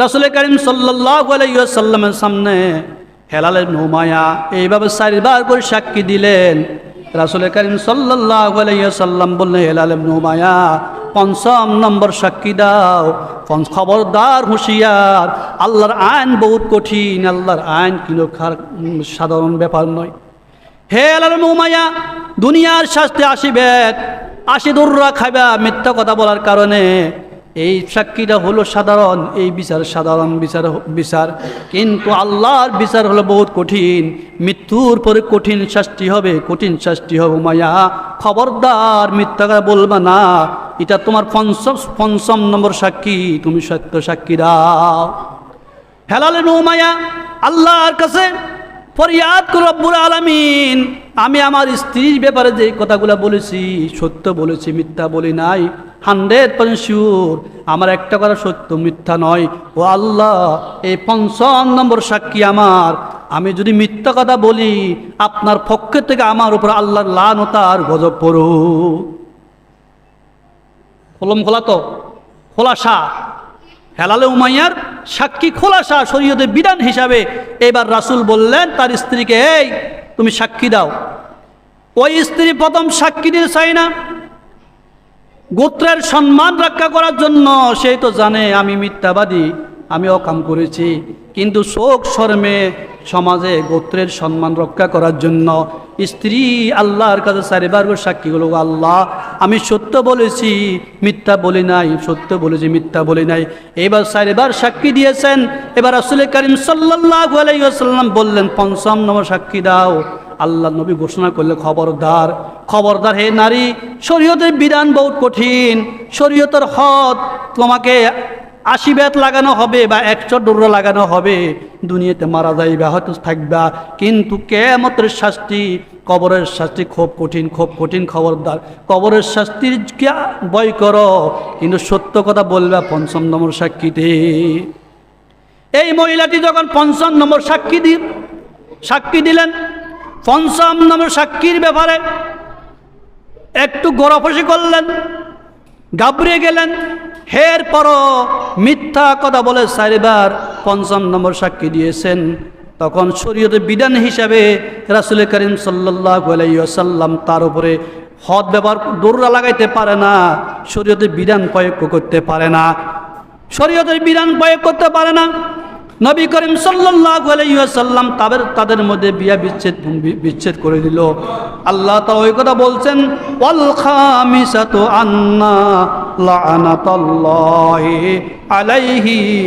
রাসূল করিম সাল্লাল্লাহু আলাইহি ওয়াসাল্লামের সামনে হেলাল ইবনে উমাইয়া এইভাবে 4 বার করে সাক্ষী দিলেন। রাসূল করিম সাল্লাল্লাহু আলাইহি ওয়াসাল্লাম বললেন, হেলাল ইবনে উমাইয়া 5ম নম্বর সাক্ষী দাও। খবরদার, হুঁশিয়ার, আল্লাহর আইন বহুত কঠিন, আল্লাহর আইন কিন্তু সাধারণ ব্যাপার নয়। হে হেলাল ইবনে উমাইয়া, দুনিয়ার শাস্তি আসিবে, 80 দৌড়া খাইবা মিথ্যা কথা বলার কারণে। এই সাক্ষীটা হলো সাধারণ, এই বিচার সাধারণ বিচার, কিন্তু আল্লাহর বিচার হলো বহুত কঠিন। মৃত্যুর পরে কঠিন শাস্তি হবে, কঠিন শাস্তি হবে। উমাইয়া, খবরদার মিথ্যা কথা বলবা না, এটা তোমার 5ম নম্বর সাক্ষী, তুমি সত্য সাক্ষী দাও। হেলাল ইবনে উমাইয়া আল্লাহর কাছে ফরিয়াদ করে, রব্বুল আলামিন, আমি আমার স্ত্রীর ব্যাপারে যে কথাগুলো বলেছি সত্য বলেছি, মিথ্যা বলি নাই, 100% শিওর, আমার একটা কথা সত্য মিথ্যা নয়। ও আল্লাহ, এই 5ম নম্বর সাক্ষী আমার, আমি যদি মিথ্যা কথা বলি আপনার পক্ষ থেকে আমার উপর আল্লাহর লানত আর গজব পড়ুক। কলম খোলা তো, খোলাসা। হেলাল উমাইয়ার সাক্ষী খোলাসা শরীয়তের বিধান হিসাবে। এবার রাসূল বললেন তার স্ত্রীকে, এই তুমি সাক্ষী দাও। ওই স্ত্রী প্রথম সাক্ষী দিতে চাই না, গোত্রের সম্মান রক্ষা করার জন্য। সেই তো জানে আমি মিথ্যাবাদী, আমি অকাম করেছি, কিন্তু শোক শরমে সমাজে গোত্রের সম্মান রক্ষা করার জন্য স্ত্রী আল্লাহর কাছে 4 বার করে সাক্ষী হলো, আল্লাহ আমি সত্য বলেছি মিথ্যা বলি নাই, সত্য বলেছি মিথ্যা বলি নাই। এবার 4 বার সাক্ষী দিয়েছেন। এবার রাসূল করিম সাল্লাল্লাহু আলাইহি ওয়াসাল্লাম বললেন, 5ম নম্বর সাক্ষী দাও। আল্লাহ নবী ঘোষণা করলে, খবরদার, খবরদার হে নারী, শরীয়তের বিধান বহুত কঠিন, শরীয়তের হদ তোমাকে 80 বেত লাগানো হবে বা 100 ডোরা লাগানো হবে, দুনিয়াতে মারা যাইবা, হয়তো থাকবা, কিন্তু কিয়ামতের শাস্তি, কবরের শাস্তি খুব কঠিন, খুব কঠিন। খবরদার, কবরের শাস্তির ভয় করো, কিন্তু সত্য কথা বলবা 5ম নম্বর সাক্ষীতে। এই মহিলাটি যখন 5ম নম্বর সাক্ষী দিলেন, 5ম নম্বর সাক্ষীর ব্যাপারে একটু গড়াফসি করলেন, ঘাবড়িয়ে গেলেন। এরপরও মিথ্যা কথা বলে 4 বার 5ম নম্বর সাক্ষী দিয়েছেন। তখন শরীয়তের বিধান হিসাবে রাসূল করিম সাল্লাল্লাহু আলাইহি ওয়াসাল্লাম তার উপরে হদ ব্যবহার, দৌড়া লাগাইতে পারে না, শরীয়তের বিধান প্রয়োগ করতে পারে না, শরীয়তের বিধান প্রয়োগ করতে পারে না। নবী করিম সাল্লাল্লাহু আলাইহি ওয়াসাল্লাম তাদের মধ্যে বিয়া বিচ্ছেদ করে দিল। আল্লাহ তাআলা ওই কথা বলছেন, ওয়াল খামিসাতু আন্না লাআনাতাল্লাহি আলাইহি